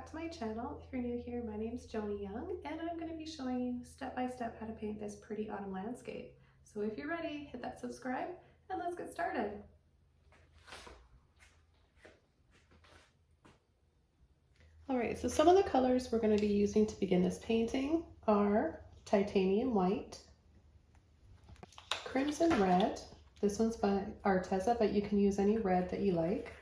back to my channel. If you're new here, my name is Joni Young, and I'm going to be showing you step by step how to paint this pretty autumn landscape. So if you're ready, hit that subscribe and let's get started. Alright, so some of the colors we're going to be using to begin this painting are titanium white, crimson red. This one's by Arteza, but you can use any red that you like.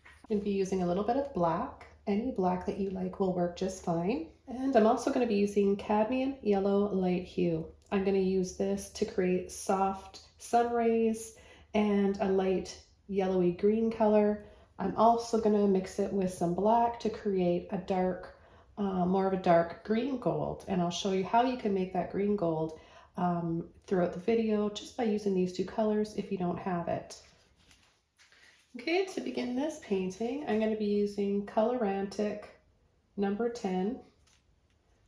I'm going to be using a little bit of black. Any black that you like will work just fine. And I'm also going to be using cadmium yellow light hue. I'm going to use this to create soft sun rays and a light yellowy green color. I'm also going to mix it with some black to create a dark, more of a dark green gold. And I'll show you how you can make that green gold throughout the video just by using these two colors if you don't have it. Okay, to begin this painting, I'm going to be using Colorantic number 10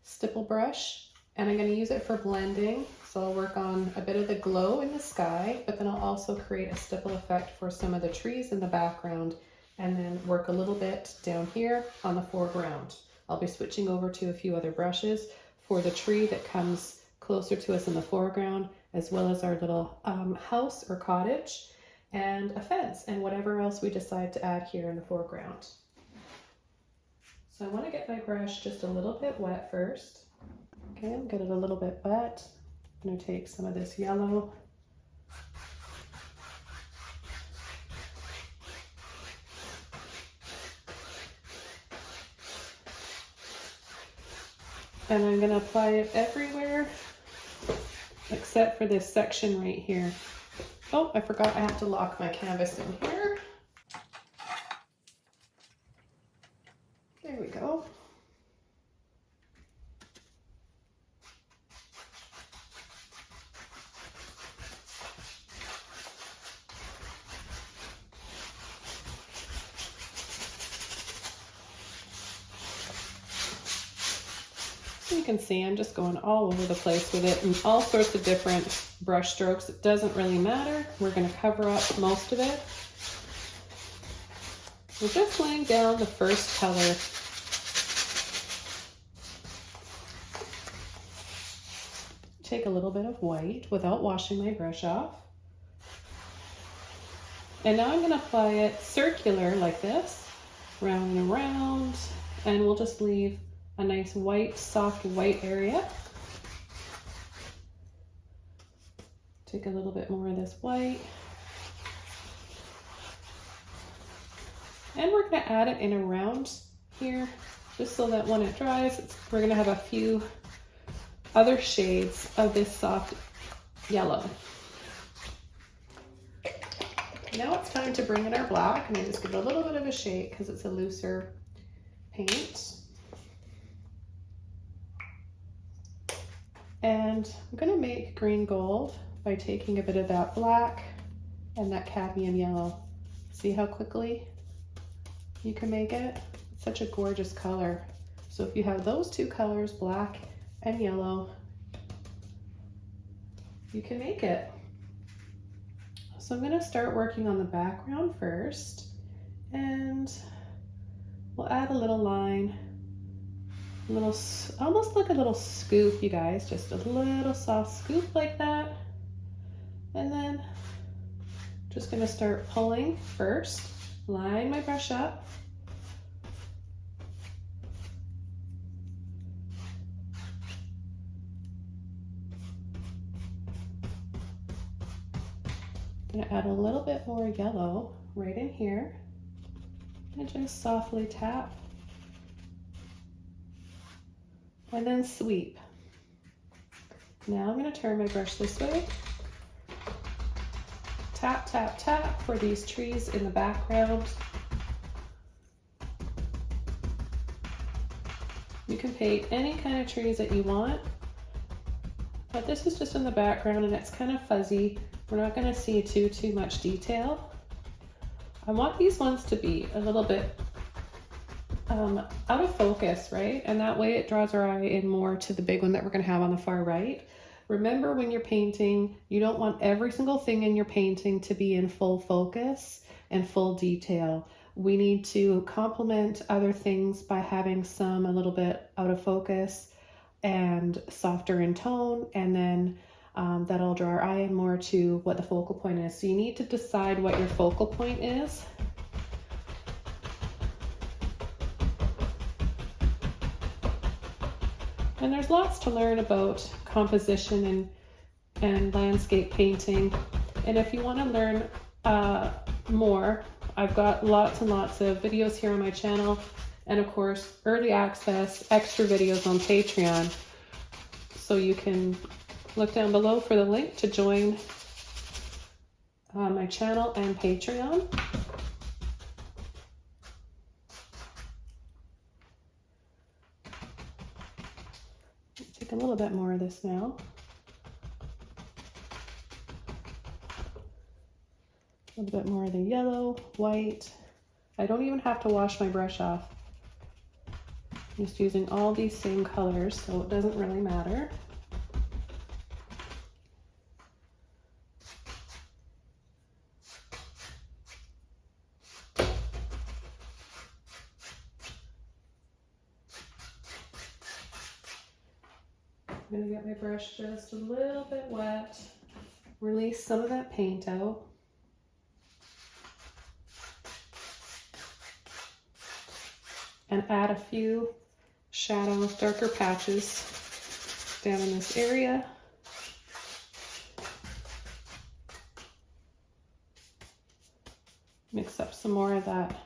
stipple brush, and I'm going to use it for blending. So I'll work on a bit of the glow in the sky, but then I'll also create a stipple effect for some of the trees in the background, and then work a little bit down here on the foreground. I'll be switching over to a few other brushes for the tree that comes closer to us in the foreground, as well as our little house or cottage, and a fence, and whatever else we decide to add here in the foreground. So I want to get my brush just a little bit wet first. Okay, I'll get it a little bit wet. I'm going to take some of this yellow. And I'm going to apply it everywhere except for this section right here. Oh, I forgot I have to lock my canvas in here. There we go. So you can see I'm just going all over the place with it and all sorts of different brush strokes. It doesn't really matter. We're going to cover up most of it. We're just laying down the first color. Take a little bit of white without washing my brush off. And now I'm going to apply it circular like this, round and around, and we'll just leave a nice white, soft white area. Take a little bit more of this white. And we're going to add it in around here, just so that when it dries, we're going to have a few other shades of this soft yellow. Now it's time to bring in our black, and I just give it a little bit of a shake because it's a looser paint. And I'm going to make green gold by taking a bit of that black and that cadmium yellow. See how quickly you can make it? It's such a gorgeous color. So if you have those two colors, black and yellow, you can make it. So I'm going to start working on the background first, and we'll add a little line, almost like a little scoop, you guys, just a little soft scoop like that. And then just going to start pulling first, line my brush up. I'm going to add a little bit more yellow right in here and just softly tap. And then sweep. Now I'm going to turn my brush this way. Tap, tap, tap for these trees in the background. You can paint any kind of trees that you want, but this is just in the background and it's kind of fuzzy. We're not going to see too much detail. I want these ones to be a little bit out of focus, right? And that way it draws our eye in more to the big one that we're going to have on the far right. Remember, when you're painting, you don't want every single thing in your painting to be in full focus and full detail. We need to complement other things by having some a little bit out of focus and softer in tone, and then that'll draw our eye in more to what the focal point is. So you need to decide what your focal point is. And there's lots to learn about composition and landscape painting. And if you want to learn more, I've got lots and lots of videos here on my channel, and of course early access extra videos on Patreon. So you can look down below for the link to join my channel and Patreon. Take a little bit more of this now. A little bit more of the yellow, white. I don't even have to wash my brush off. I'm just using all these same colors, so it doesn't really matter. I'm gonna get my brush just a little bit wet, release some of that paint out. And add a few shadow, darker patches down in this area. Mix up some more of that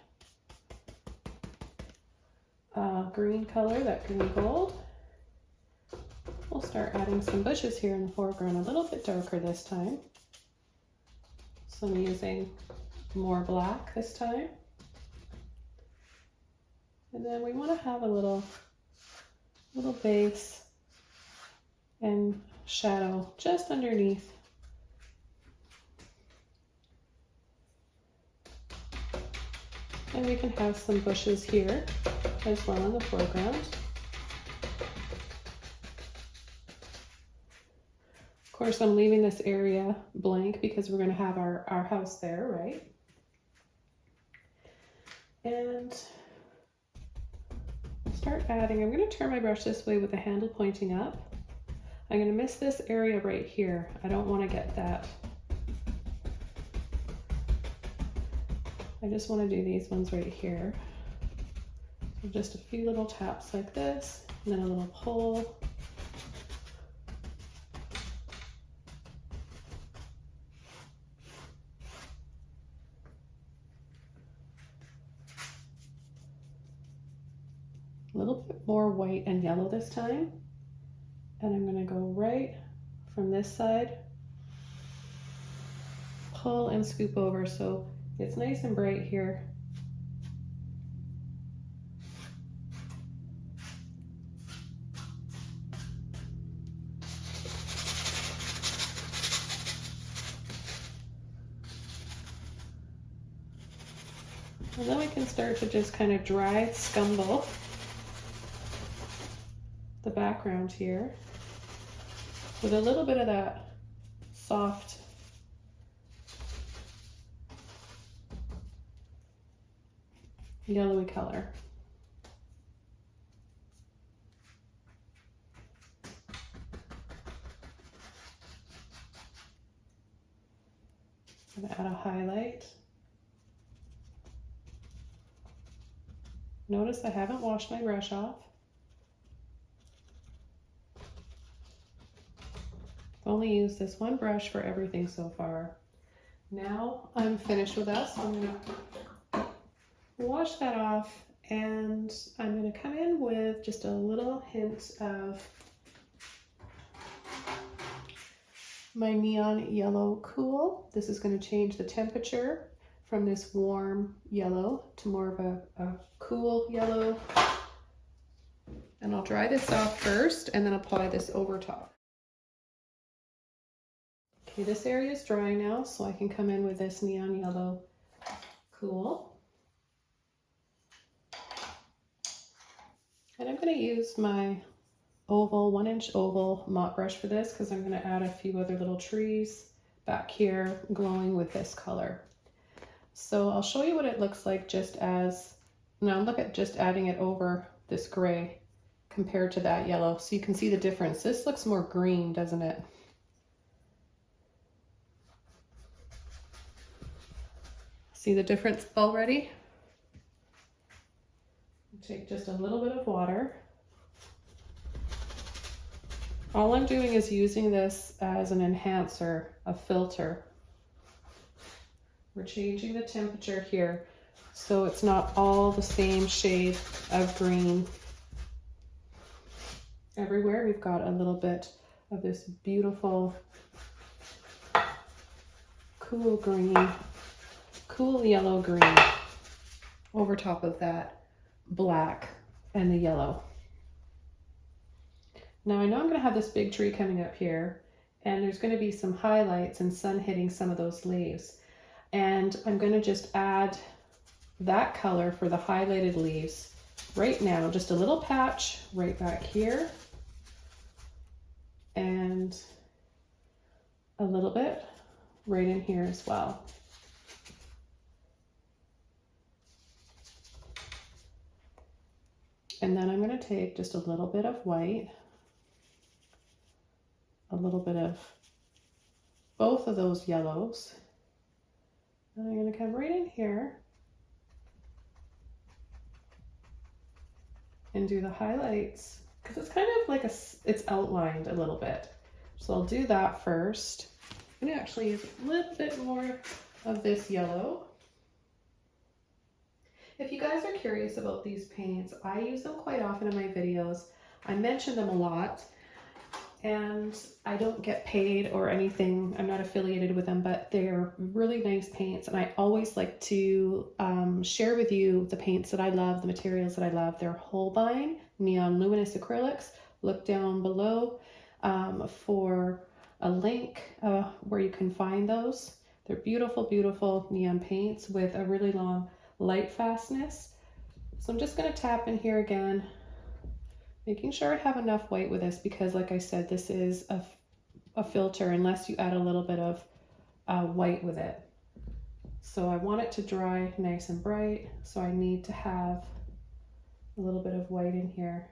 green color, that green gold. We'll start adding some bushes here in the foreground, a little bit darker this time. So I'm using more black this time. And then we want to have a little base and shadow just underneath. And we can have some bushes here as well in the foreground. Of course, I'm leaving this area blank because we're going to have our house there, right? And start adding. I'm going to turn my brush this way with the handle pointing up. I'm going to miss this area right here. I don't want to get that. I just want to do these ones right here. So just a few little taps like this, and then a little pull. A little bit more white and yellow this time. And I'm going to go right from this side, pull and scoop over so it's nice and bright here. And then we can start to just kind of dry scumble the background here with a little bit of that soft yellowy color. I'm going to add a highlight. Notice I haven't washed my brush off. I've only used this one brush for everything so far. Now I'm finished with that, so I'm going to wash that off, and I'm going to come in with just a little hint of my neon yellow cool. This is going to change the temperature from this warm yellow to more of a cool yellow. And I'll dry this off first and then apply this over top. Okay, this area is dry now, so I can come in with this neon yellow cool. And I'm going to use my oval, 1-inch oval mop brush for this because I'm going to add a few other little trees back here glowing with this color. So I'll show you what it looks like just as, now look at just adding it over this gray compared to that yellow. So you can see the difference. This looks more green, doesn't it? See the difference already? Take just a little bit of water. All I'm doing is using this as an enhancer, a filter. We're changing the temperature here so it's not all the same shade of green. Everywhere we've got a little bit of this beautiful cool green, cool yellow green over top of that black and the yellow. Now I know I'm going to have this big tree coming up here, and there's going to be some highlights and sun hitting some of those leaves. And I'm going to just add that color for the highlighted leaves right now, just a little patch right back here, and a little bit right in here as well. And then I'm going to take just a little bit of white, a little bit of both of those yellows, and I'm going to come right in here and do the highlights, because it's kind of like it's outlined a little bit. So I'll do that first. I'm going to actually use a little bit more of this yellow. If you guys are curious about these paints, I use them quite often in my videos. I mention them a lot, and I don't get paid or anything. I'm not affiliated with them, but they're really nice paints, and I always like to share with you the paints that I love, the materials that I love. They're Holbein Neon Luminous Acrylics. Look down below for a link where you can find those. They're beautiful, beautiful neon paints with a really long light fastness. So I'm just going to tap in here again, making sure I have enough white with this, because like I said, this is a filter unless you add a little bit of white with it. So I want it to dry nice and bright, so I need to have a little bit of white in here.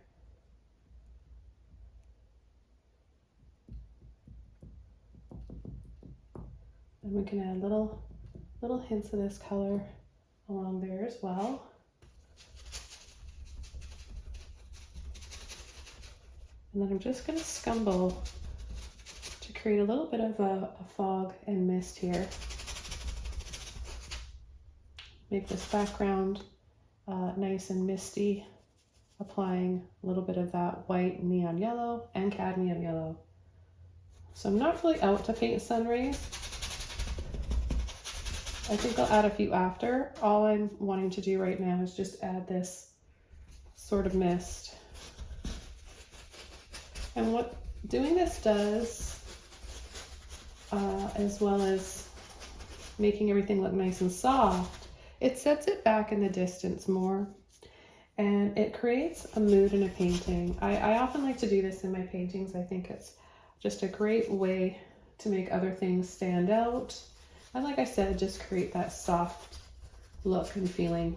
And we can add little hints of this color along there as well. And then I'm just going to scumble to create a little bit of a fog and mist here. Make this background nice and misty, applying a little bit of that white neon yellow and cadmium yellow. So I'm not really out to paint sun rays. I think I'll add a few after. All I'm wanting to do right now is just add this sort of mist. And what doing this does, as well as making everything look nice and soft, it sets it back in the distance more, and it creates a mood in a painting. I often like to do this in my paintings. I think it's just a great way to make other things stand out. And like I said, just create that soft look and feeling.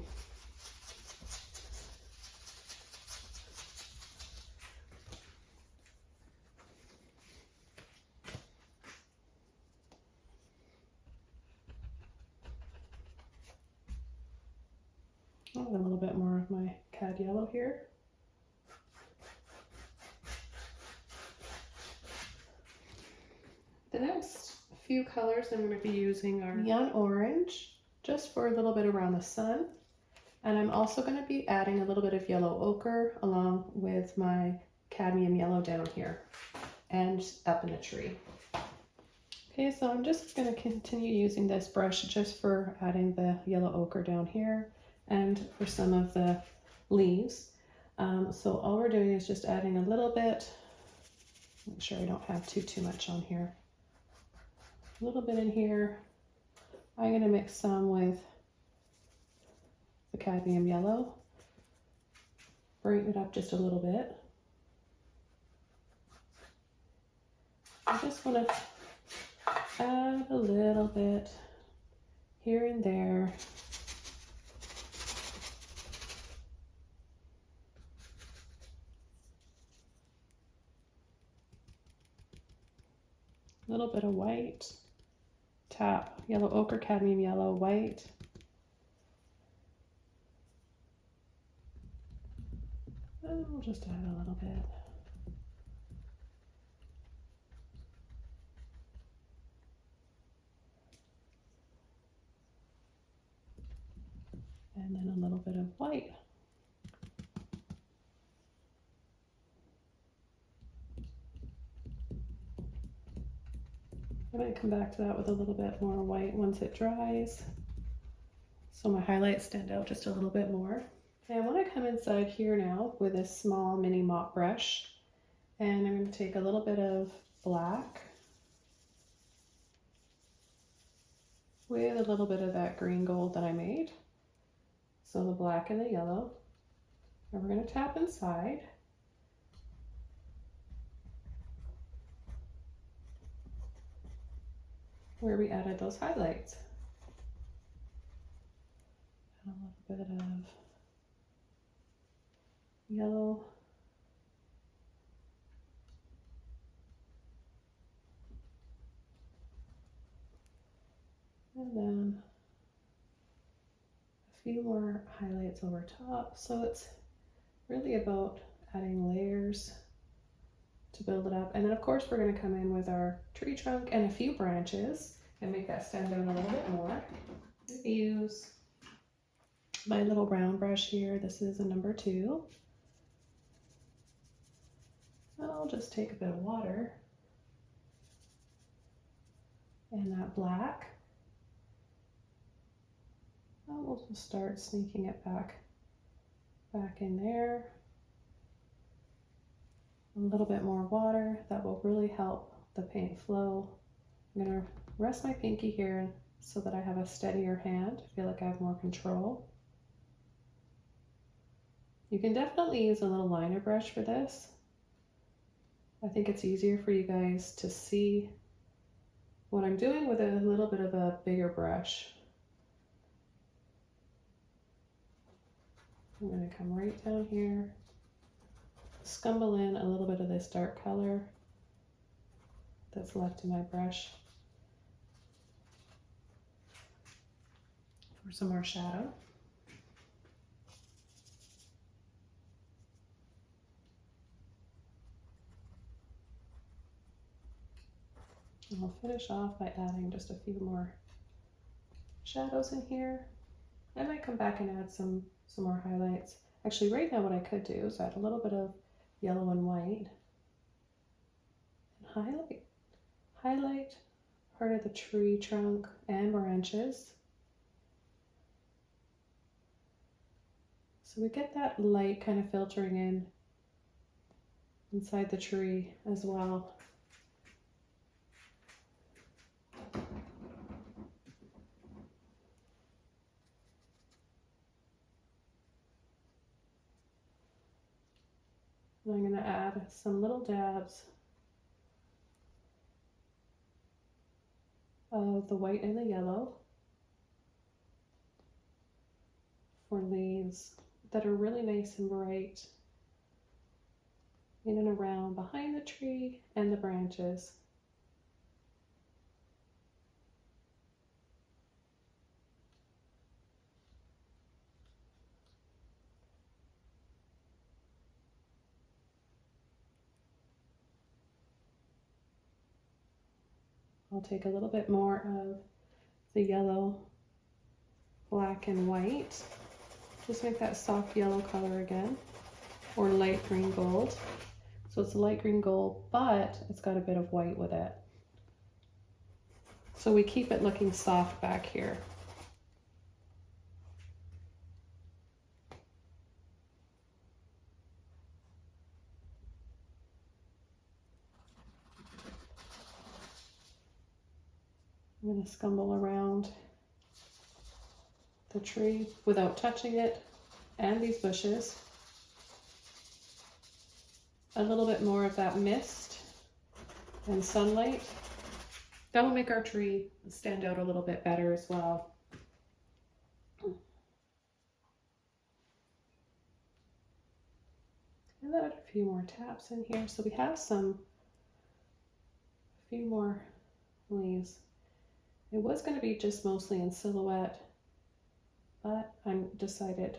I'll add a little bit more of my Cad Yellow here. The next few colors I'm going to be using are neon orange, just for a little bit around the sun. And I'm also going to be adding a little bit of yellow ochre along with my cadmium yellow down here and up in the tree. Okay, so I'm just going to continue using this brush just for adding the yellow ochre down here and for some of the leaves. So all we're doing is just adding a little bit, make sure I don't have too much on here. A little bit in here. I'm going to mix some with the cadmium yellow, brighten it up just a little bit. I just want to add a little bit here and there. A little bit of white. Tap yellow ochre, cadmium yellow, white. And we'll just add a little bit. And then a little bit of white. I might come back to that with a little bit more white once it dries, so my highlights stand out just a little bit more. And I want to come inside here now with a small mini mop brush, and I'm going to take a little bit of black with a little bit of that green gold that I made. So the black and the yellow, and we're going to tap inside. Where we added those highlights. And a little bit of yellow. And then a few more highlights over top. So it's really about adding layers to build it up. And then of course we're going to come in with our tree trunk and a few branches and make that stand out a little bit more. Use my little brown brush here. This is a number 2. And I'll just take a bit of water and that black. And we'll just start sneaking it back in there. A little bit more water, that will really help the paint flow. I'm going to rest my pinky here so that I have a steadier hand. I feel like I have more control. You can definitely use a little liner brush for this. I think it's easier for you guys to see what I'm doing with a little bit of a bigger brush. I'm going to come right down here, scumble in a little bit of this dark color that's left in my brush for some more shadow. And I'll finish off by adding just a few more shadows in here. I might come back and add some more highlights. Actually, right now what I could do is add a little bit of yellow and white and highlight part of the tree trunk and branches. So we get that light kind of filtering in inside the tree as well. And I'm going to add some little dabs of the white and the yellow for leaves that are really nice and bright in and around behind the tree and the branches. I'll take a little bit more of the yellow, black, and white. Just make that soft yellow color again, or light green gold. So it's a light green gold, but it's got a bit of white with it. So we keep it looking soft back here. I'm going to scumble around the tree without touching it and these bushes. A little bit more of that mist and sunlight. That will make our tree stand out a little bit better as well. few more taps in here. So we have a few more leaves. It was going to be just mostly in silhouette, but I decided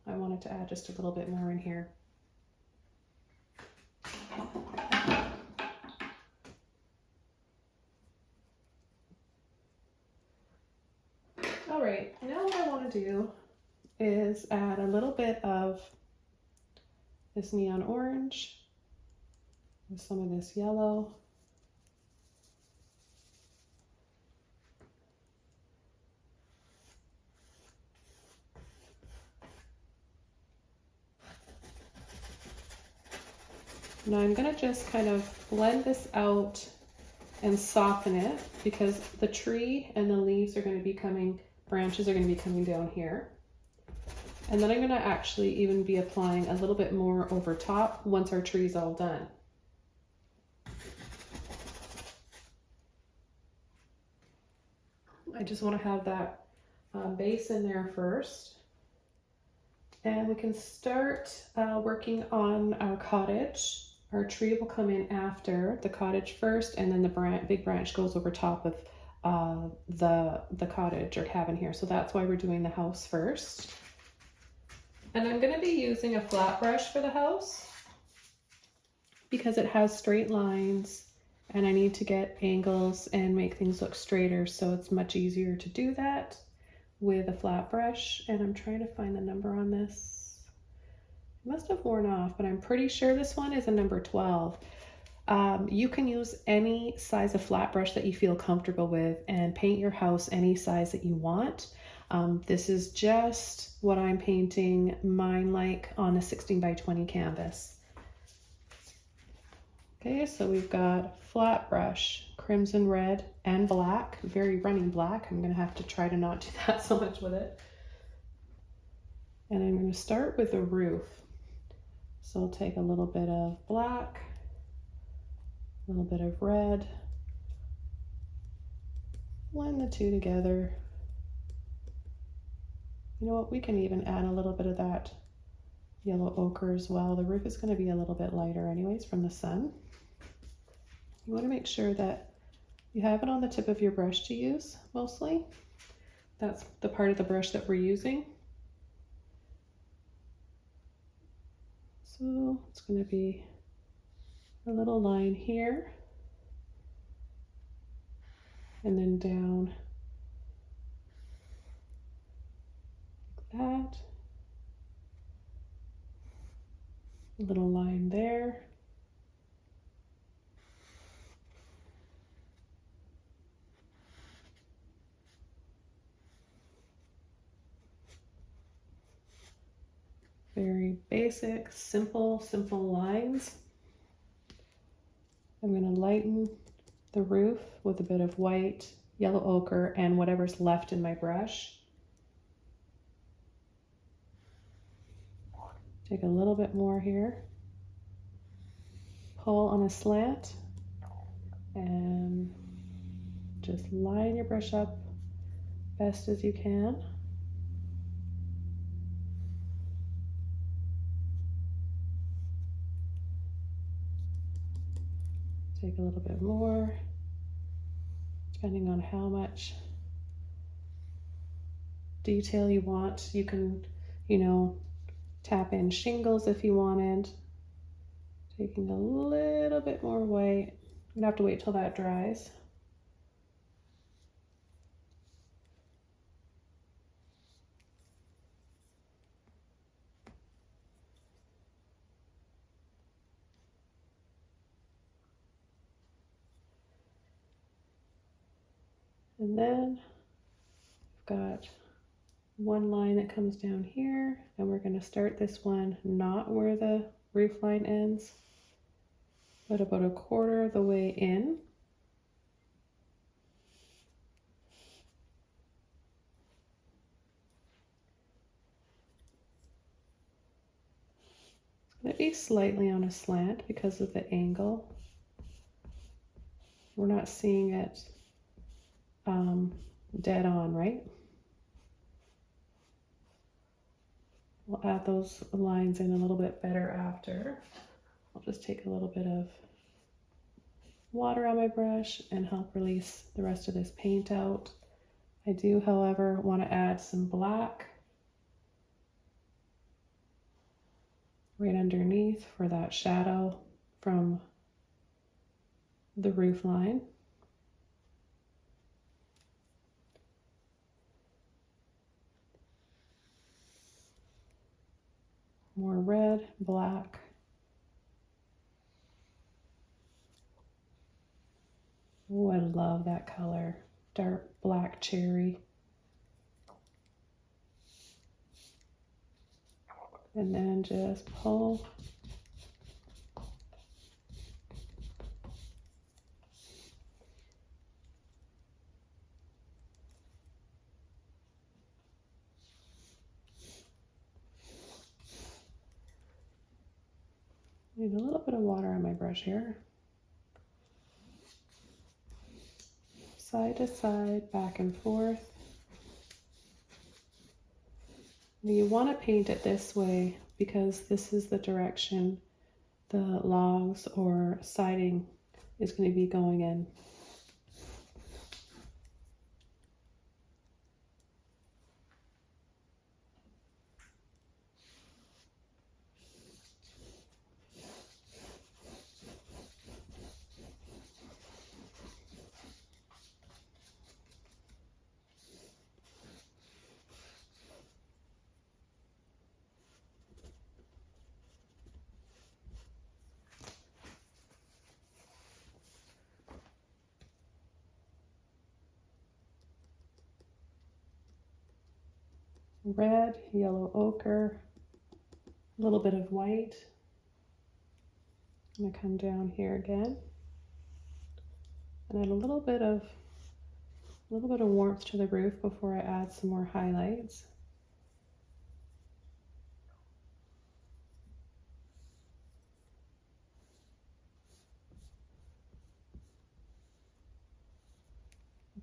I wanted to add just a little bit more in here. All right, now what I want to do is add a little bit of this neon orange with some of this yellow. Now I'm going to just kind of blend this out and soften it because the tree and the leaves are going to be coming, branches are going to be coming down here. And then I'm going to actually even be applying a little bit more over top once our tree's all done. I just want to have that base in there first. And we can start working on our cottage. Our tree will come in after the cottage first, and then the big branch goes over top of the cottage or cabin here. So that's why we're doing the house first. And I'm going to be using a flat brush for the house because it has straight lines and I need to get angles and make things look straighter. So it's much easier to do that with a flat brush. And I'm trying to find the number on this. Must have worn off, but I'm pretty sure this one is a number 12. You can use any size of flat brush that you feel comfortable with and paint your house any size that you want. This is just what I'm painting mine like on a 16 by 20 canvas. Okay, so we've got flat brush, crimson red and black, very running black. I'm gonna have to try to not do that so much with it. And I'm gonna start with the roof. So I'll take a little bit of black, a little bit of red, blend the two together. You know what, we can even add a little bit of that yellow ochre as well. The roof is going to be a little bit lighter anyways from the sun. You want to make sure that you have it on the tip of your brush to use mostly. That's the part of the brush that we're using. So it's going to be a little line here and then down like that. A little line there. Very basic, simple lines. I'm going to lighten the roof with a bit of white, yellow ochre, and whatever's left in my brush. Take a little bit more here. Pull on a slant and just line your brush up best as you can. Take a little bit more, depending on how much detail you want. You can, tap in shingles if you wanted. Taking a little bit more white. I'm gonna have to wait till that dries. And then I've got one line that comes down here, and we're going to start this one not where the roof line ends, but about a quarter of the way in. It's going to be slightly on a slant because of the angle. We're not seeing it dead on, right? We'll add those lines in a little bit better after. I'll just take a little bit of water on my brush and help release the rest of this paint out. I do, however, want to add some black right underneath for that shadow from the roof line. More red, black. Oh, I love that color. Dark black cherry. And then just pull. Need a little bit of water on my brush here. Side to side, back and forth. You want to paint it this way because this is the direction the logs or siding is going to be going in. Red, yellow ochre, a little bit of white. I'm going to come down here again and add a little bit of warmth to the roof before I add some more highlights.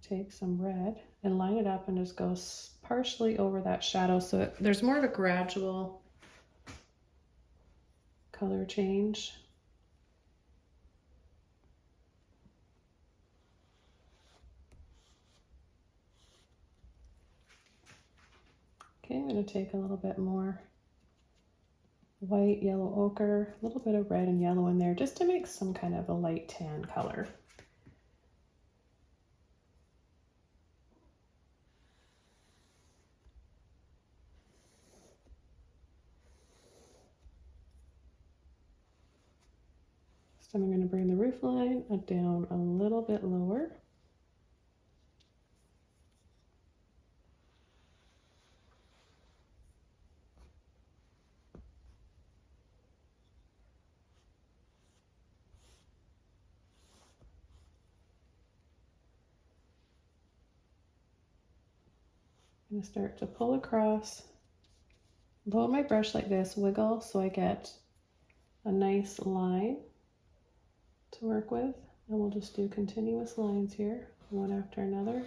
Take some red and line it up and just go partially over that shadow so there's more of a gradual color change. Okay, I'm going to take a little bit more white, yellow ochre, a little bit of red and yellow in there just to make some kind of a light tan color. So I'm going to bring the roof line down a little bit lower. I'm going to start to pull across, load my brush like this, wiggle so I get a nice line to work with. And we'll just do continuous lines here, one after another.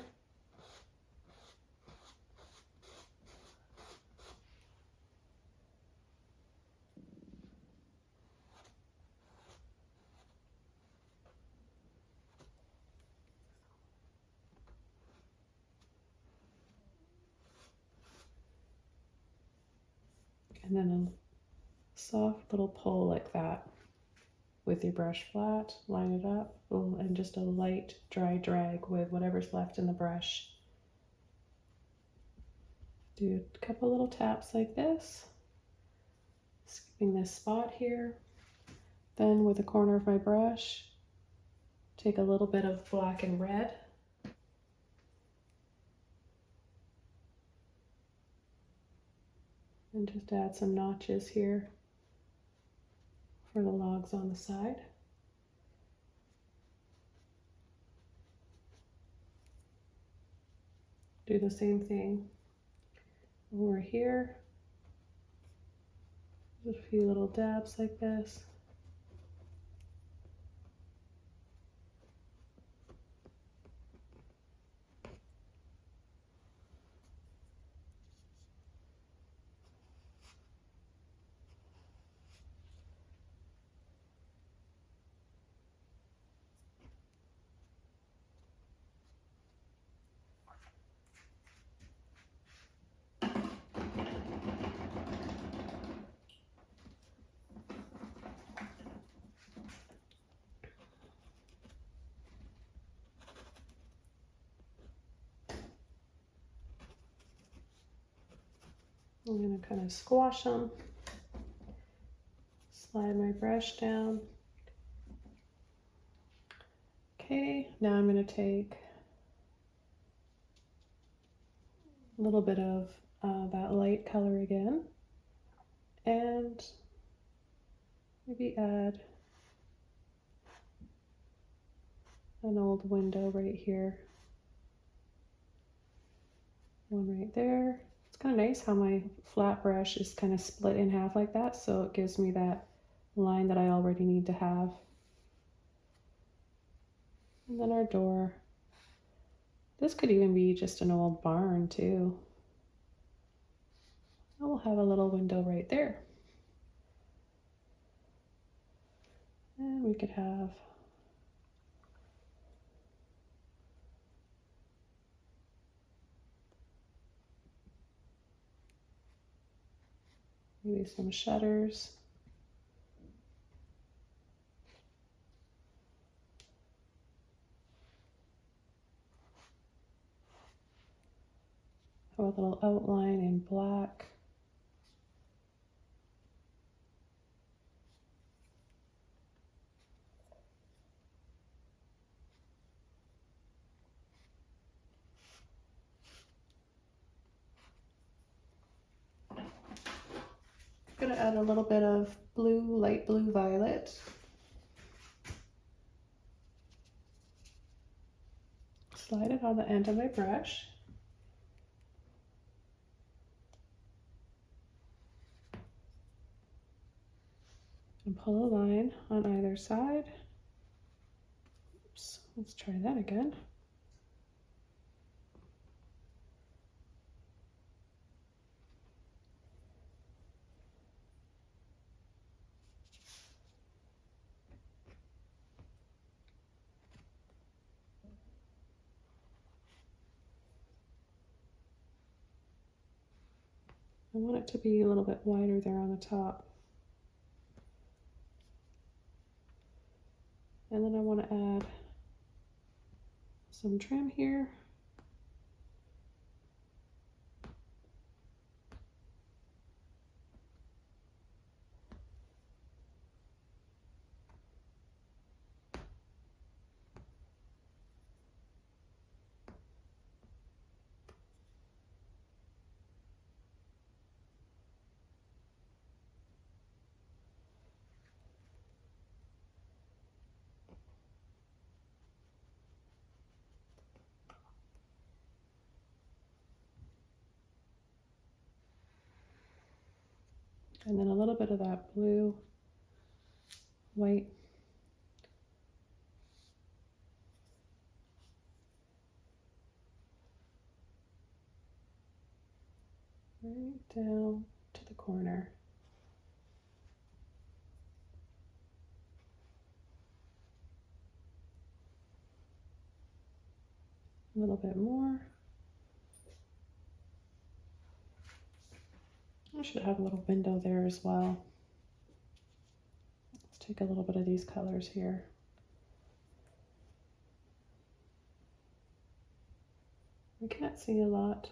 And then a soft little pull like that with your brush flat, line it up, and just a light dry drag with whatever's left in the brush. Do a couple little taps like this, skipping this spot here. Then with the corner of my brush, take a little bit of black and red. And just add some notches here for the logs on the side. Do the same thing over here. Just a few little dabs like this. I'm going to kind of squash them, slide my brush down. Okay, now I'm going to take a little bit of that light color again, and maybe add an old window right here. One right there. It's kind of nice how my flat brush is kind of split in half like that, so it gives me that line that I already need to have. And then our door. This could even be just an old barn too. And we'll have a little window right there. And we could have maybe some shutters. Have a little outline in black. I'm going to add a little bit of blue, light blue violet. Slide it on the end of my brush. And pull a line on either side. Oops, let's try that again. I want it to be a little bit wider there on the top. And then I want to add some trim here. And then a little bit of that blue, white. Right down to the corner. A little bit more. I should have a little window there as well. Let's take a little bit of these colors here. We can't see a lot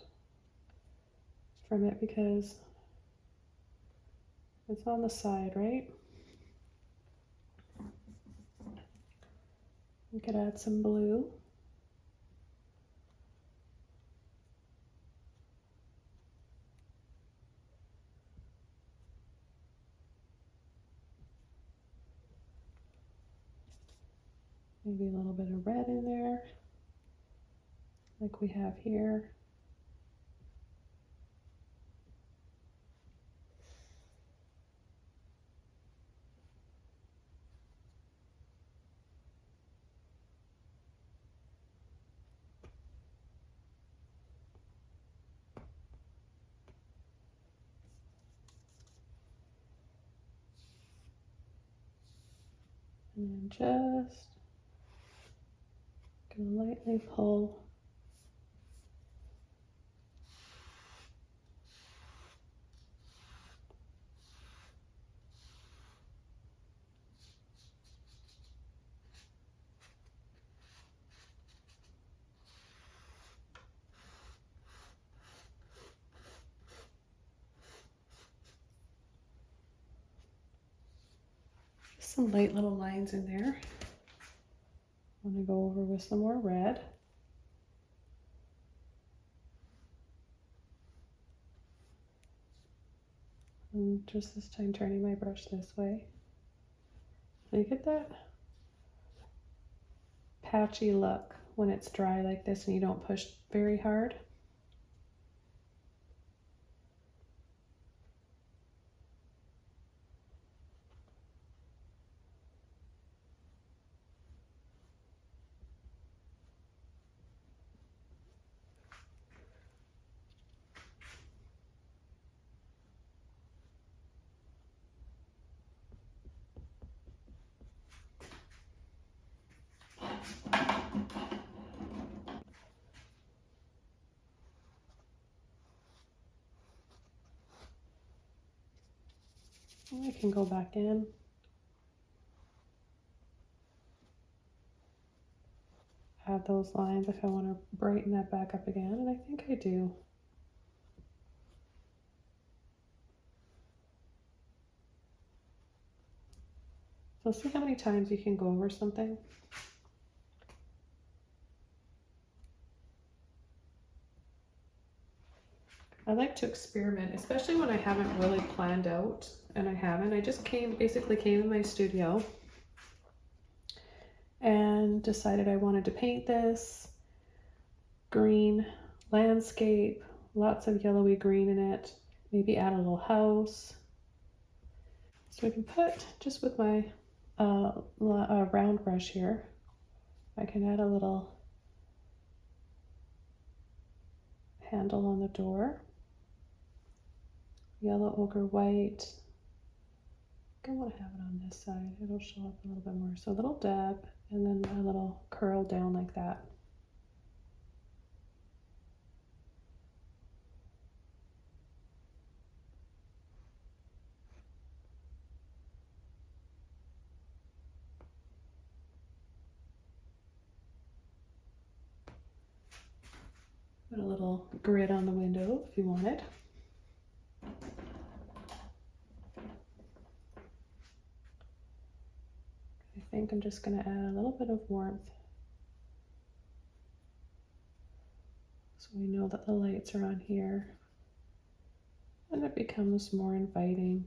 from it because it's on the side, right? We could add some blue. Maybe a little bit of red in there, like we have here. And then just gonna lightly pull some light little lines in there. I'm going to go over with some more red. And just this time turning my brush this way. So you get that patchy look when it's dry like this and you don't push very hard. I can go back in. Add those lines if I want to brighten that back up again, and I think I do. So see how many times you can go over something? I like to experiment, especially when I haven't really planned out, and I haven't. I just basically came in my studio and decided I wanted to paint this green landscape, lots of yellowy green in it, maybe add a little house. So we can put, just with my round brush here, I can add a little handle on the door. Yellow ochre white. I want to have it on this side. It'll show up a little bit more. So a little dab and then a little curl down like that. Put a little grid on the window if you wanted. I think I'm just going to add a little bit of warmth so we know that the lights are on here and it becomes more inviting.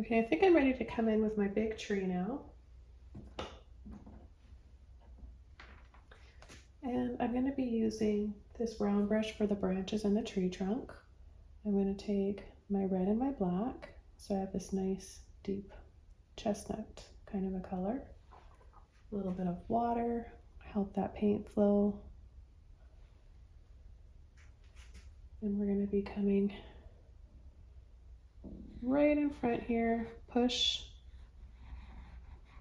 Okay, I think I'm ready to come in with my big tree now. And I'm going to be using this round brush for the branches and the tree trunk. I'm going to take my red and my black, so I have this nice deep chestnut kind of a color. A little bit of water, help that paint flow. And we're going to be coming right in front here, push,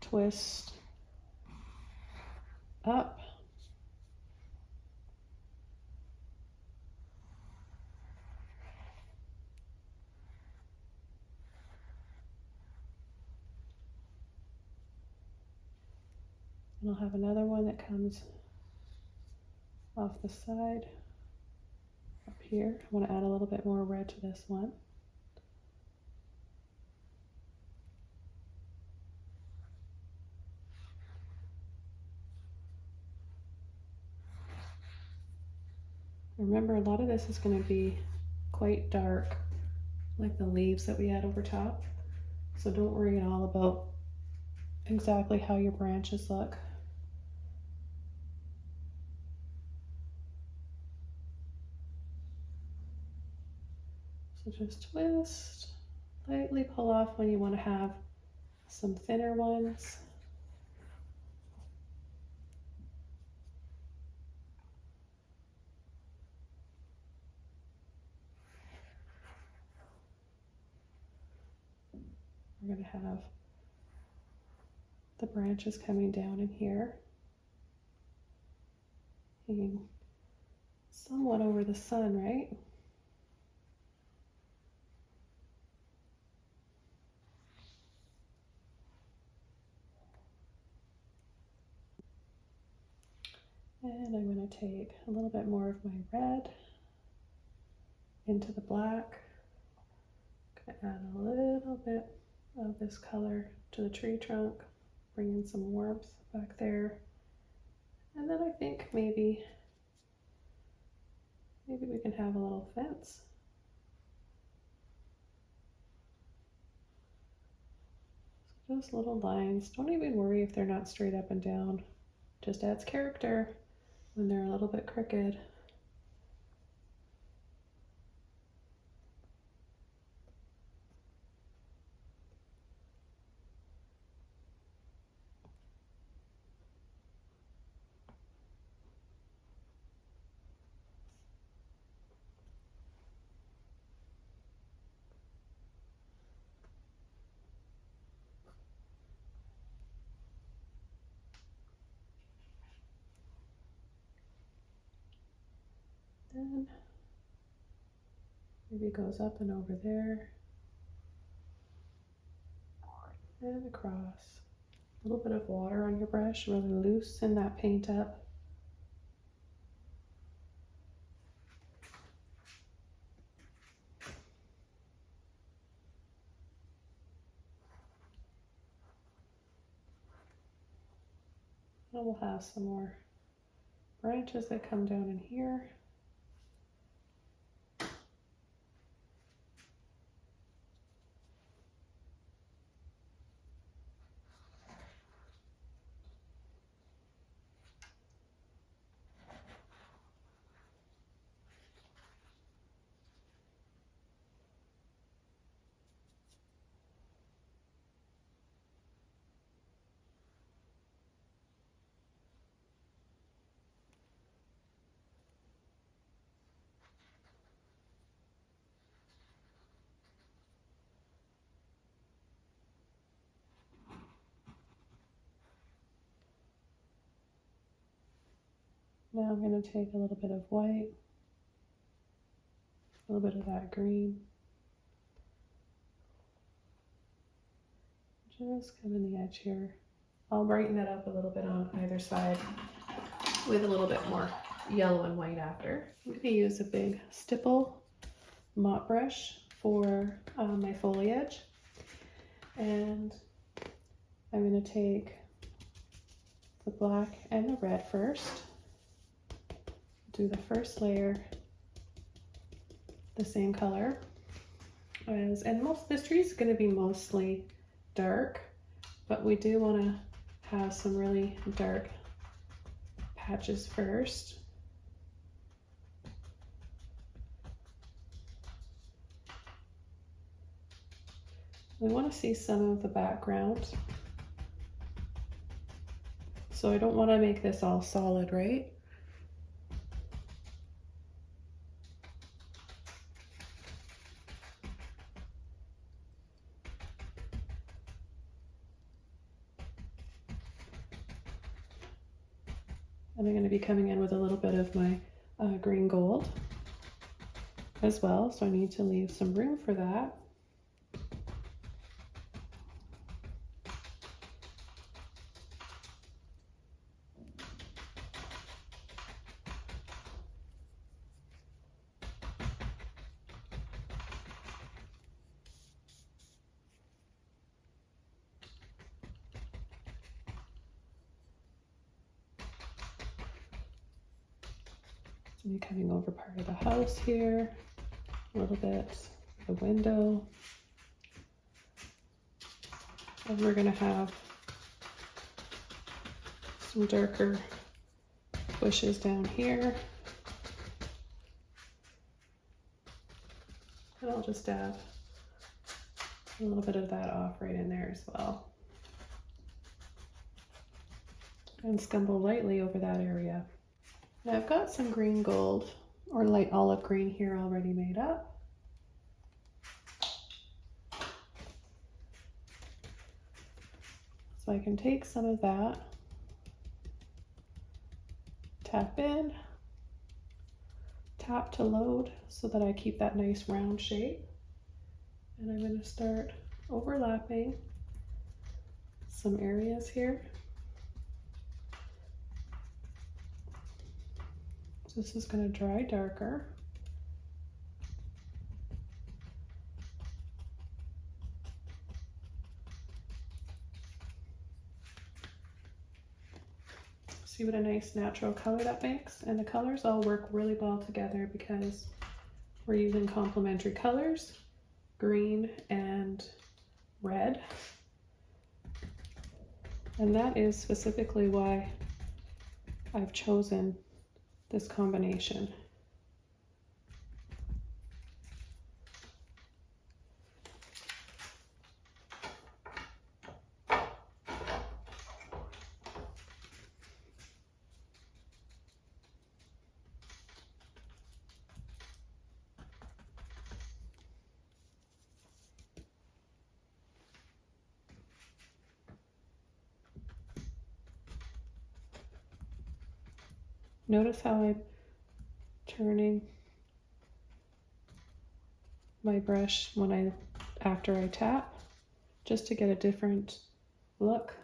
twist, up, and I'll have another one that comes off the side up here. I want to add a little bit more red to this one. Remember, a lot of this is going to be quite dark, like the leaves that we had over top. So don't worry at all about exactly how your branches look. So just twist, lightly pull off when you want to have some thinner ones. We're going to have the branches coming down in here, hanging somewhat over the sun, right? And I'm going to take a little bit more of my red into the black. Going to add a little bit of this color to the tree trunk, bring in some warmth back there. And then I think maybe we can have a little fence. So just little lines. Don't even worry if they're not straight up and down. Just adds character when they're a little bit crooked. Then maybe it goes up and over there and across. A little bit of water on your brush, really loosen that paint up. And we'll have some more branches that come down in here. Now I'm going to take a little bit of white, a little bit of that green, just come in the edge here. I'll brighten that up a little bit on either side with a little bit more yellow and white after. I'm going to use a big stipple mop brush for my foliage, and I'm going to take the black and the red first. Do the first layer the same color as, and this tree is going to be mostly dark, but we do want to have some really dark patches first. We want to see some of the background, so I don't want to make this all solid, right? And I'm going to be coming in with a little bit of my green gold as well, so I need to leave some room for that. Me coming over part of the house here, a little bit, the window. And we're going to have some darker bushes down here. And I'll just dab a little bit of that off right in there as well. And scumble lightly over that area. Now I've got some green gold or light olive green here already made up. So I can take some of that, tap in, tap to load so that I keep that nice round shape. And I'm going to start overlapping some areas here. So this is going to dry darker. See what a nice natural color that makes? And the colors all work really well together because we're using complementary colors, green and red. And that is specifically why I've chosen this combination. Notice how I'm turning my brush after I tap, just to get a different look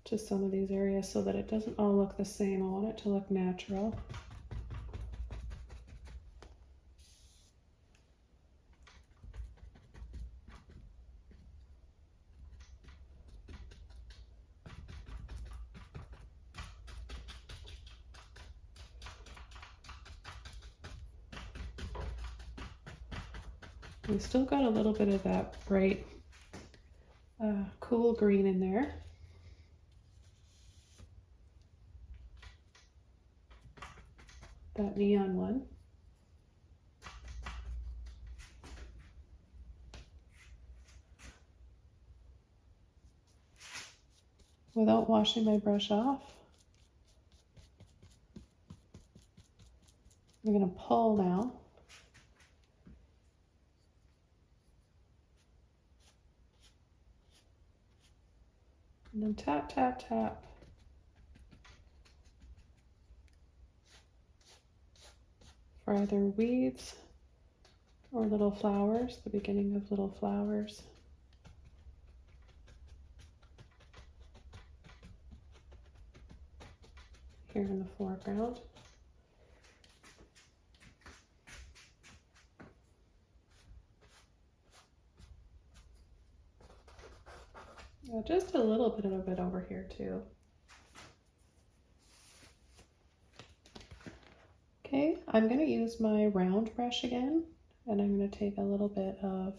to some of these areas so that it doesn't all look the same. I want it to look natural. We still got a little bit of that bright, cool green in there. That neon one. Without washing my brush off, I'm going to pull now. And then tap, tap, tap. For either weeds or little flowers, the beginning of little flowers. Here in the foreground. Just a little bit of it over here too. Okay, I'm going to use my round brush again, and I'm going to take a little bit of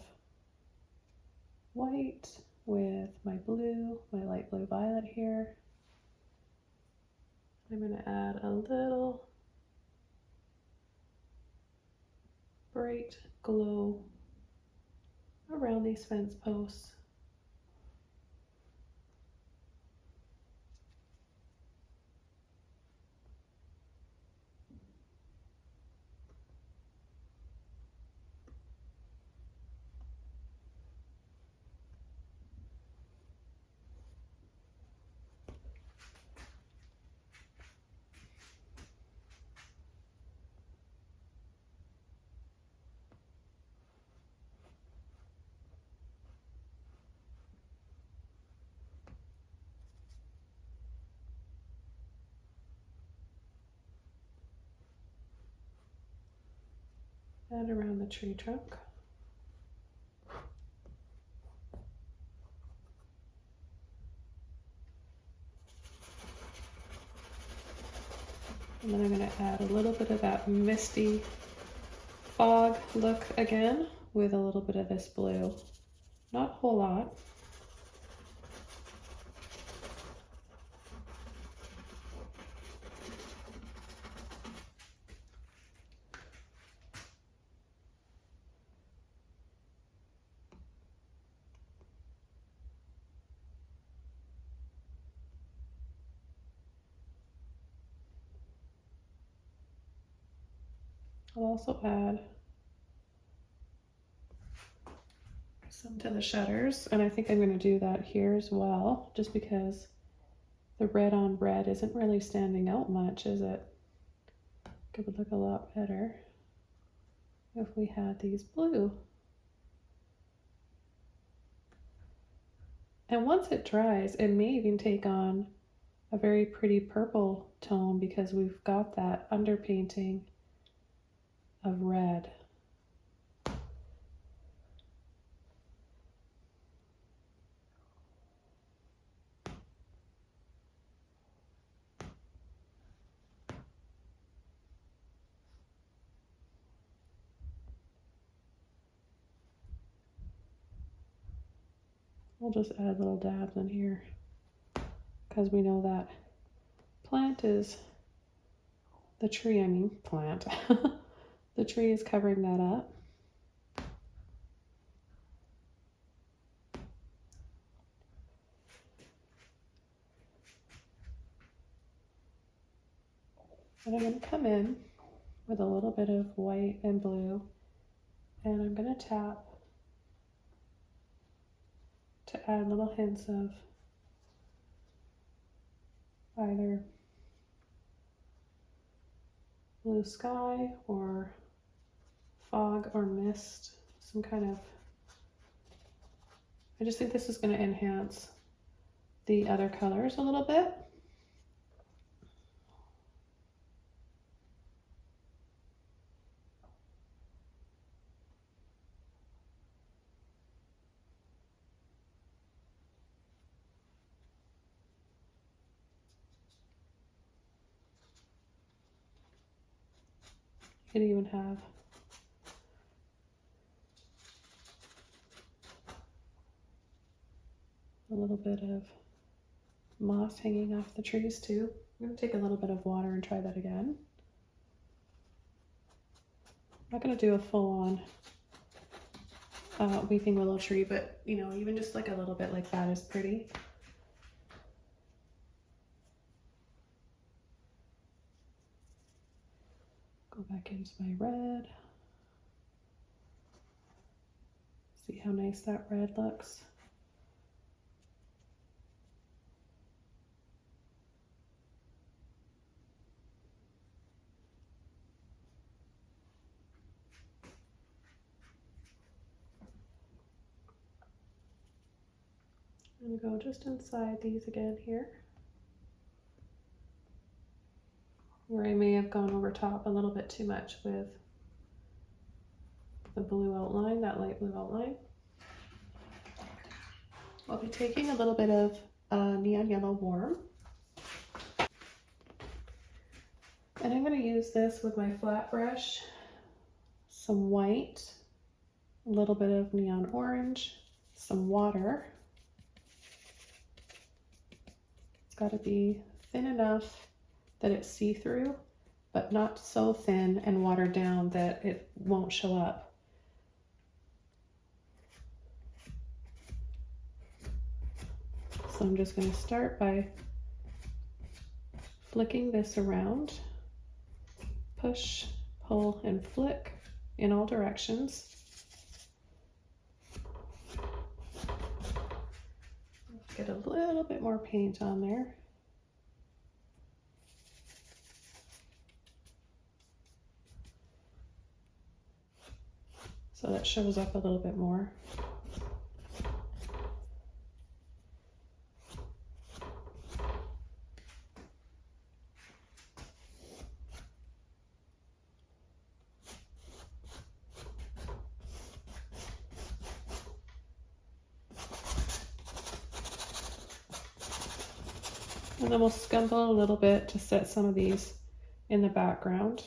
white with my blue, my light blue violet here. I'm going to add a little bright glow around these fence posts. And around the tree trunk. And then I'm going to add a little bit of that misty fog look again with a little bit of this blue. Not a whole lot. I'll also add some to the shutters, and I think I'm going to do that here as well, just because the red on red isn't really standing out much, is it? It would look a lot better if we had these blue. And once it dries, it may even take on a very pretty purple tone because we've got that underpainting of red. We'll just add little dabs in here because we know that plant is, the tree, I mean plant, the tree is covering that up. And I'm going to come in with a little bit of white and blue, and I'm going to tap to add little hints of either blue sky or fog or mist, some kind of, I just think this is going to enhance the other colors a little bit. You can even have a little bit of moss hanging off the trees too. I'm going to take a little bit of water and try that again. I'm not going to do a full-on weeping willow tree, but you know, even just like a little bit like that is pretty. Go back into my red. See how nice that red looks. I'm going to go just inside these again here, where I may have gone over top a little bit too much with the blue outline, that light blue outline. I'll be taking a little bit of neon yellow warm, and I'm going to use this with my flat brush, some white, a little bit of neon orange, some water. It's got to be thin enough that it's see-through, but not so thin and watered down that it won't show up. So I'm just going to start by flicking this around, push, pull, and flick in all directions. Get a little bit more paint on there. So that shows up a little bit more. And then we'll scumble a little bit to set some of these in the background.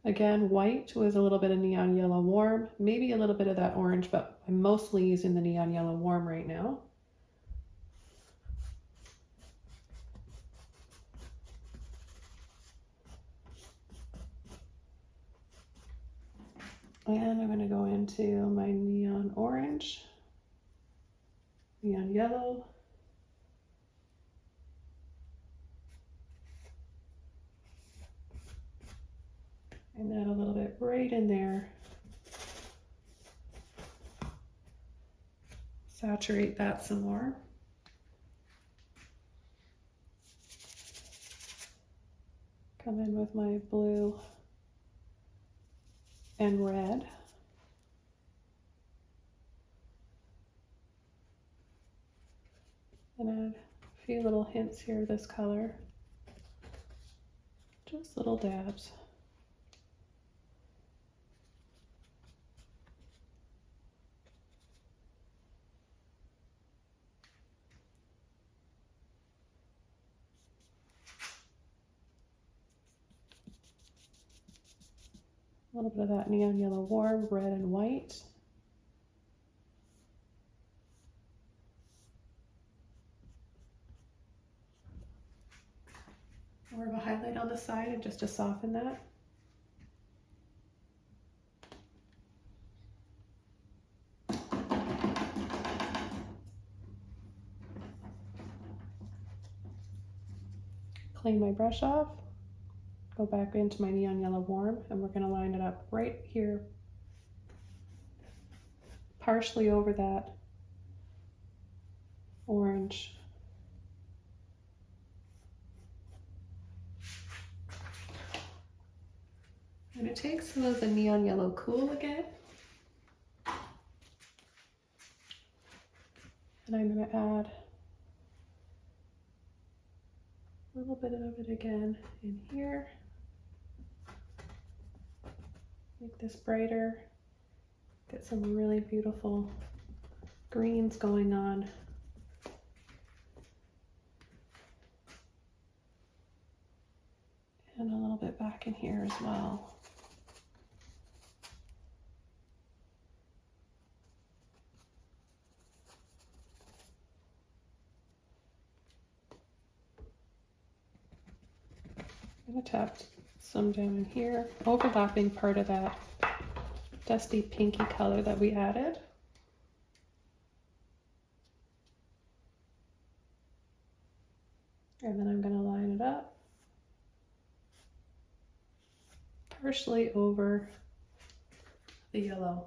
Again, white with a little bit of neon yellow warm, maybe a little bit of that orange, but I'm mostly using the neon yellow warm right now. And I'm going to go into my neon orange, neon yellow, And add a little bit right in there. Saturate that some more. Come in with my blue and red. And add a few little hints here of this color. Just little dabs. A little bit of that neon yellow warm, red and white. More of a highlight on the side and just to soften that. Clean my brush off. Go back into my neon yellow warm, and we're going to line it up right here, partially over that orange. I'm going to take some of the neon yellow cool again, and I'm going to add a little bit of it again in here. Make this brighter. Get some really beautiful greens going on. And a little bit back in here as well. I'm going to tap some down in here, overlapping part of that dusty pinky color that we added. And then I'm going to line it up partially over the yellow.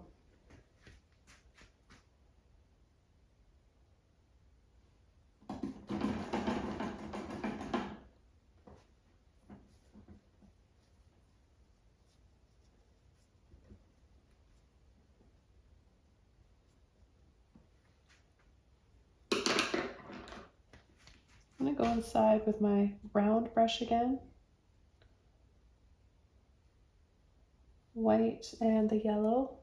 I'm going to go inside with my round brush again. White and the yellow.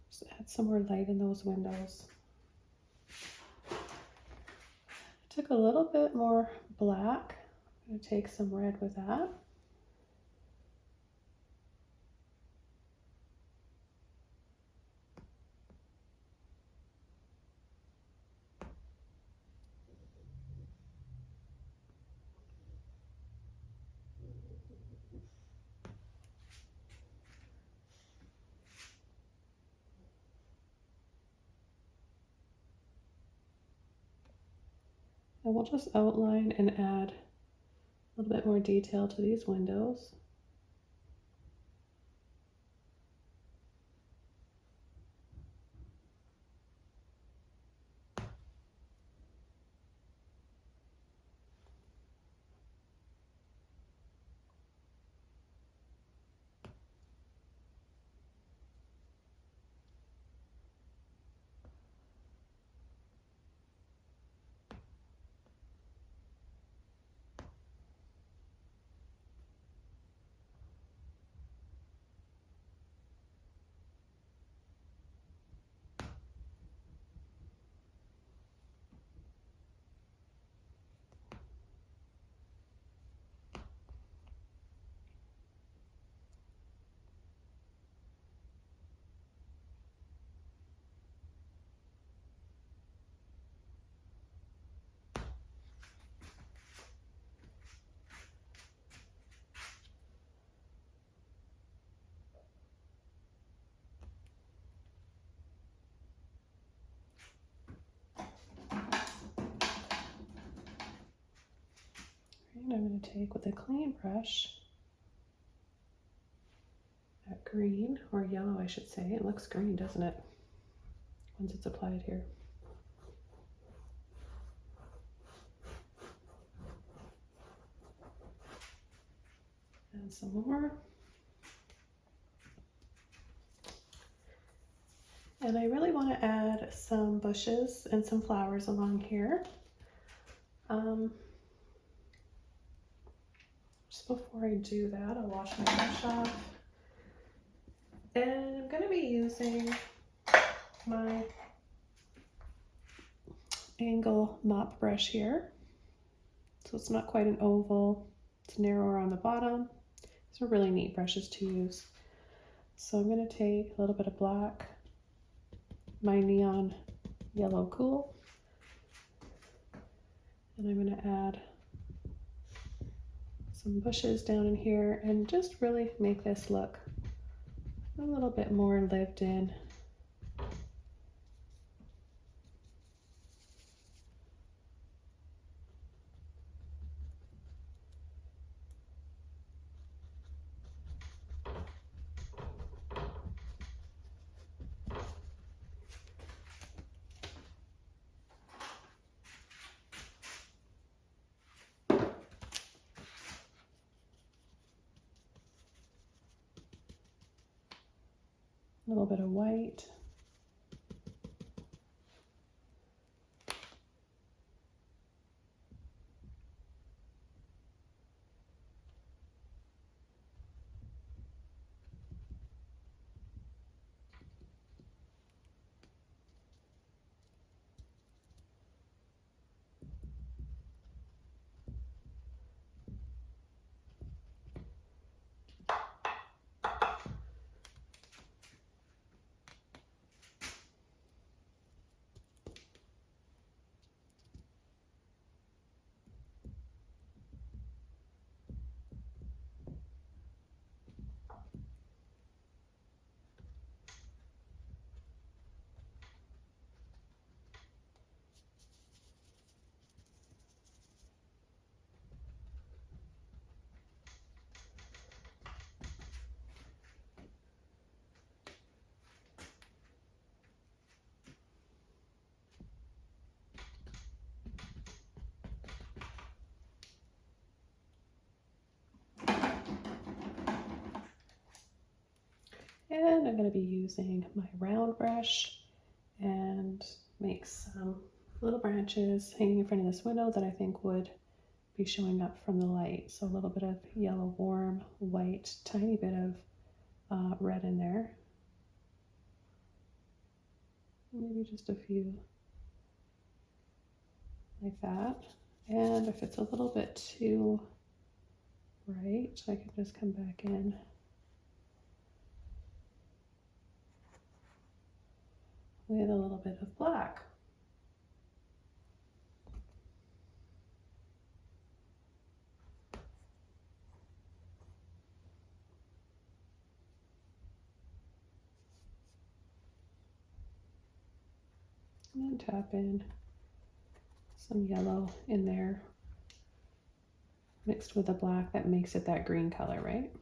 Just add some more light in those windows. Took a little bit more black. I'm going to take some red with that. And we'll just outline and add a little bit more detail to these windows. And I'm going to take with a clean brush that green, or yellow I should say. It looks green, doesn't it, once it's applied here. And some more. And I really want to add some bushes and some flowers along here. Just before I do that, I'll wash my brush off. And I'm going to be using my angle mop brush here. So it's not quite an oval, it's narrower on the bottom. These are really neat brushes to use. So I'm going to take a little bit of black, my neon yellow cool, and I'm going to add some bushes down in here and just really make this look a little bit more lived in. A little bit of white. And I'm going to be using my round brush and make some little branches hanging in front of this window that I think would be showing up from the light. So a little bit of yellow warm, white, tiny bit of red in there. Maybe just a few like that. And if it's a little bit too bright, I can just come back in with a little bit of black. And then tap in some yellow in there, mixed with the black that makes it that green color, right?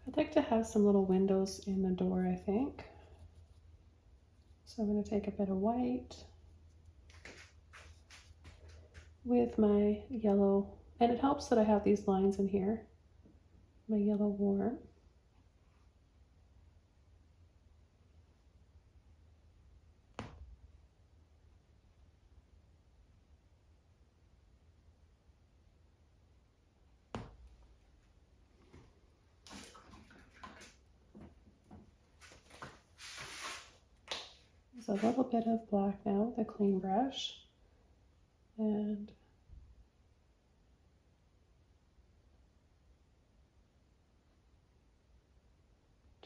I'd like to have some little windows in the door, I think. So I'm going to take a bit of white with my yellow, and it helps that I have these lines in here, my yellow warm. There's a little bit of black now with a clean brush, and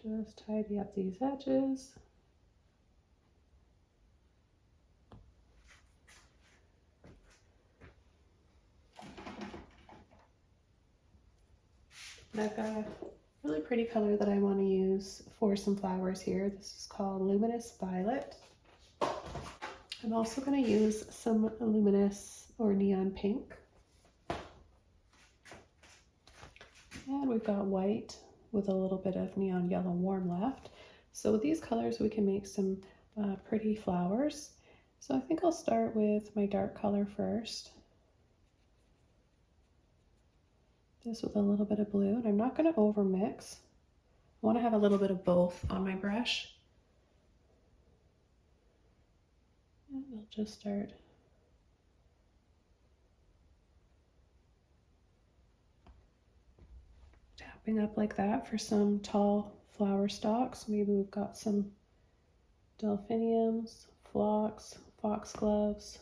just tidy up these edges. And I've got a really pretty color that I want to use for some flowers here. This is called Luminous Violet. I'm also going to use some luminous or neon pink. And we've got white with a little bit of neon yellow warm left. So with these colors we can make some pretty flowers. So I think I'll start with my dark color first. This with a little bit of blue, and I'm not going to over mix. I want to have a little bit of both on my brush. And I'll just start tapping up like that for some tall flower stalks. Maybe we've got some delphiniums, phlox, foxgloves.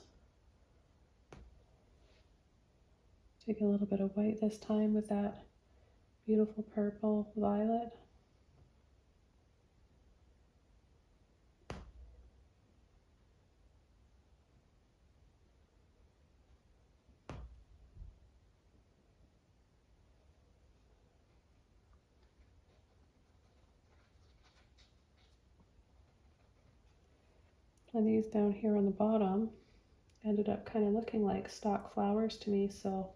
Take a little bit of white this time with that beautiful purple violet. And these down here on the bottom ended up kind of looking like stock flowers to me, so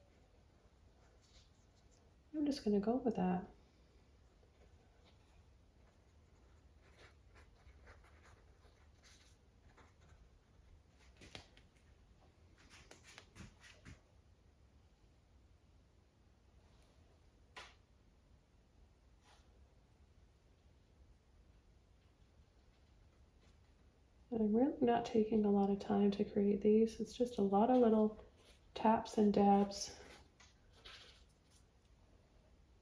I'm just going to go with that. And I'm really not taking a lot of time to create these. It's just a lot of little taps and dabs.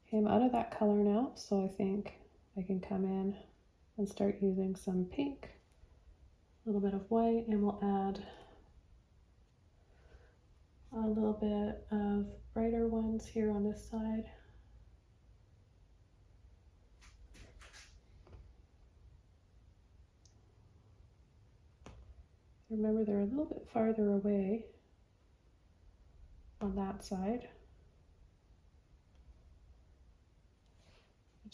Okay, I'm out of that color now, so I think I can come in and start using some pink, a little bit of white, and we'll add a little bit of brighter ones here on this side. Remember, they're a little bit farther away on that side.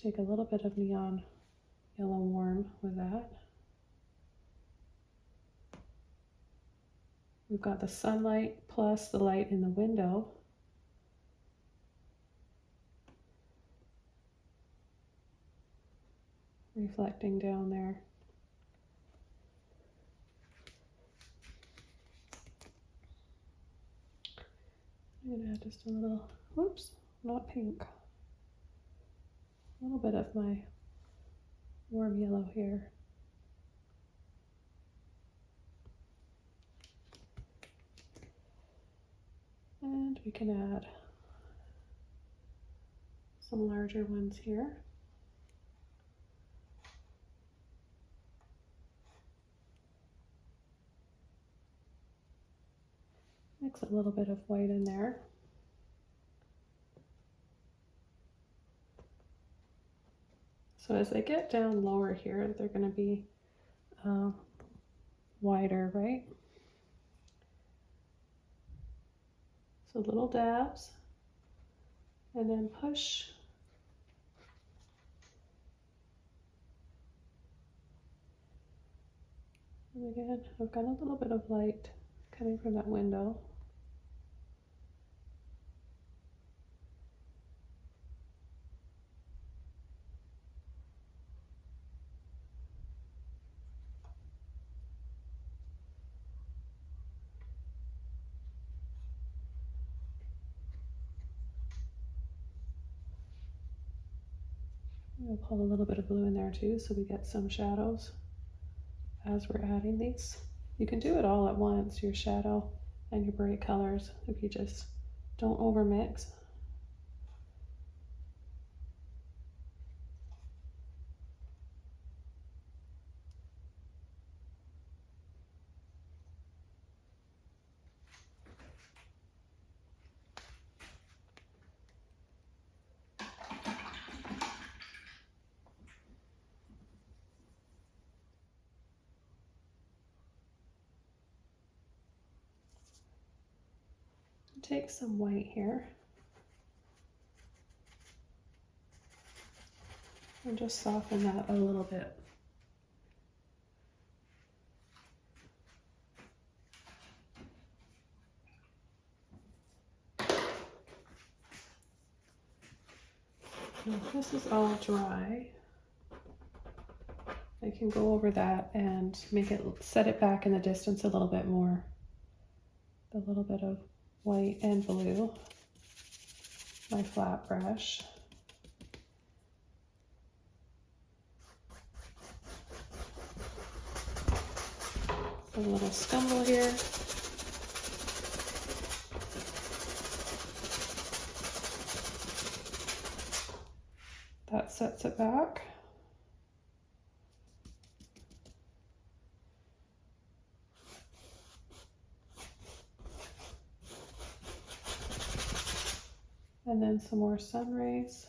Take a little bit of neon yellow warm with that. We've got the sunlight plus the light in the window. Reflecting down there. I'm going to add just a little, whoops, not pink. A little bit of my warm yellow here. And we can add some larger ones here. Mix a little bit of white in there. So as I get down lower here, they're going to be wider, right? So little dabs, and then push. And again, I've got a little bit of light coming from that window. We'll pull a little bit of blue in there too, so we get some shadows as we're adding these. You can do it all at once, your shadow and your bright colors, if you just don't over mix. Take some white here and just soften that a little bit. Now, if this is all dry, I can go over that and make it, set it back in the distance a little bit more. A little bit of white and blue, my flat brush. A little scumble here. That sets it back. And then some more sun rays.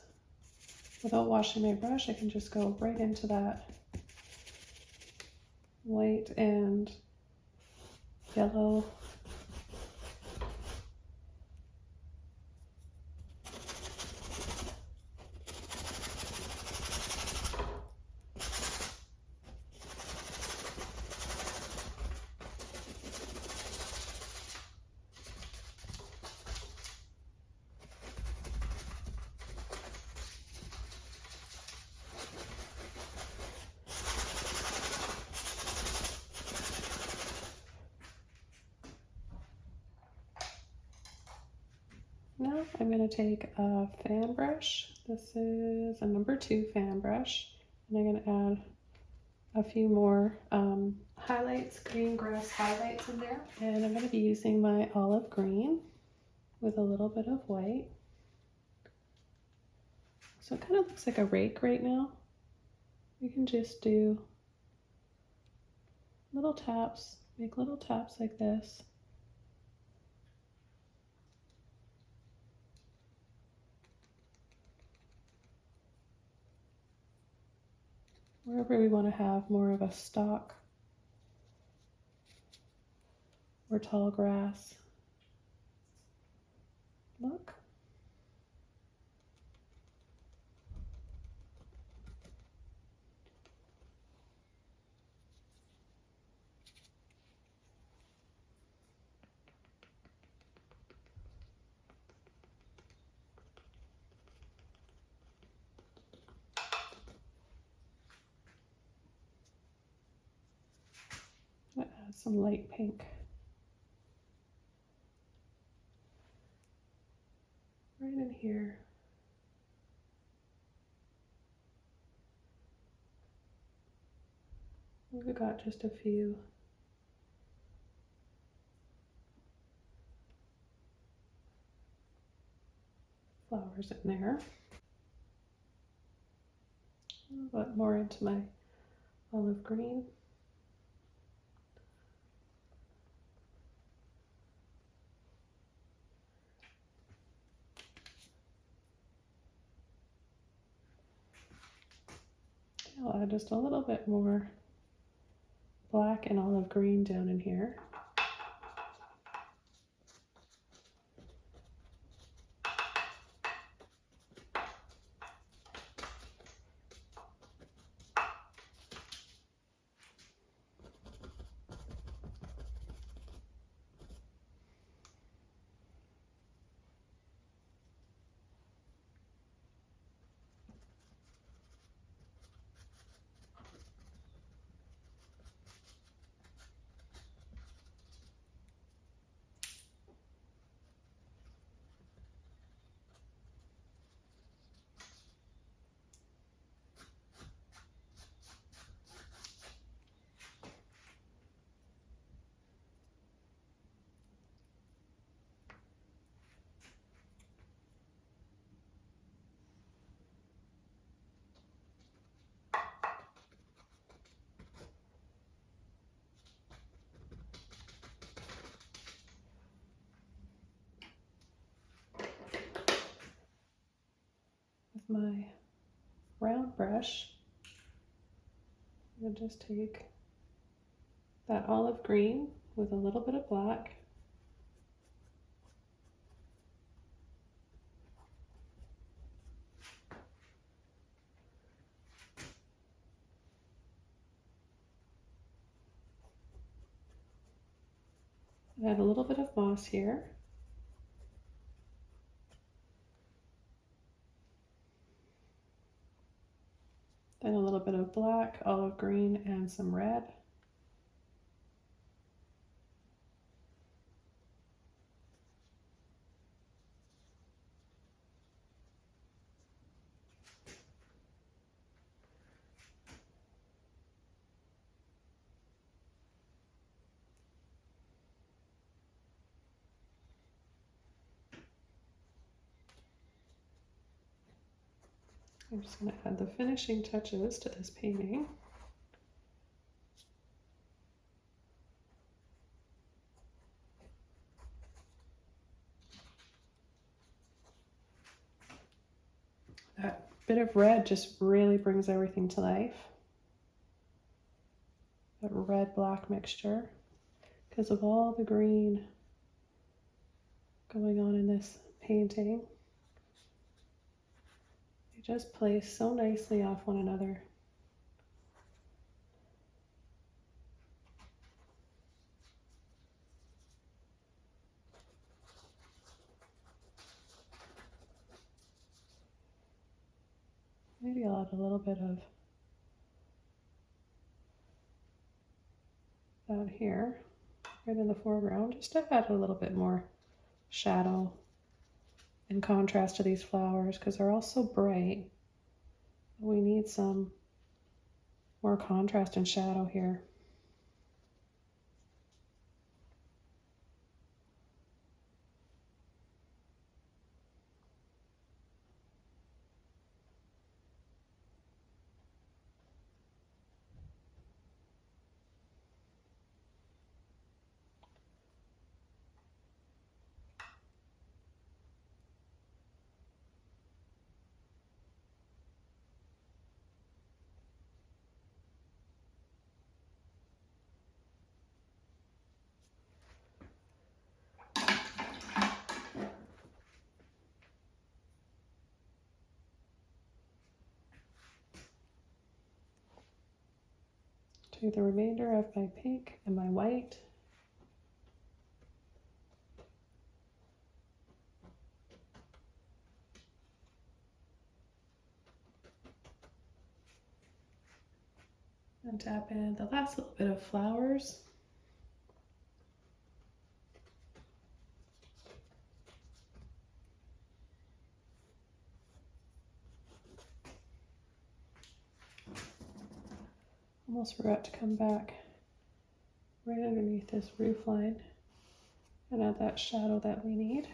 Without washing my brush, I can just go right into that white and yellow. Now I'm going to take a fan brush. This is a number 2 fan brush, and I'm going to add a few more highlights, green grass highlights in there. And I'm going to be using my olive green with a little bit of white. So it kind of looks like a rake right now. You can just do little taps, make little taps like this. Wherever we want to have more of a stalk or tall grass look. Add some light pink. Right in here. We've got just a few flowers in there. But more into my olive green. I'll add just a little bit more black and olive green down in here. With my round brush, I'm going to just take that olive green with a little bit of black, add a little bit of moss here. Then a little bit of black, olive green, and some red. I'm just going to add the finishing touches to this painting. That bit of red just really brings everything to life. That red-black mixture, because of all the green going on in this painting. They just play so nicely off one another. Maybe I'll add a little bit of that here, right in the foreground, just to add a little bit more shadow and contrast to these flowers, because they're all so bright. We need some more contrast and shadow here. Take the remainder of my pink and my white. And tap in the last little bit of flowers. Almost forgot to come back right underneath this roof line and add that shadow that we need.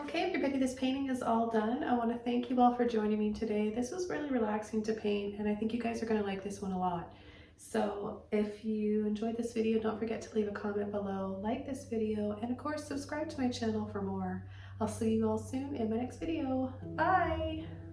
Okay, everybody, this painting is all done. I want to thank you all for joining me today. This was really relaxing to paint, and I think you guys are going to like this one a lot. So if you enjoyed this video, don't forget to leave a comment below, like this video, and of course, subscribe to my channel for more. I'll see you all soon in my next video. Bye!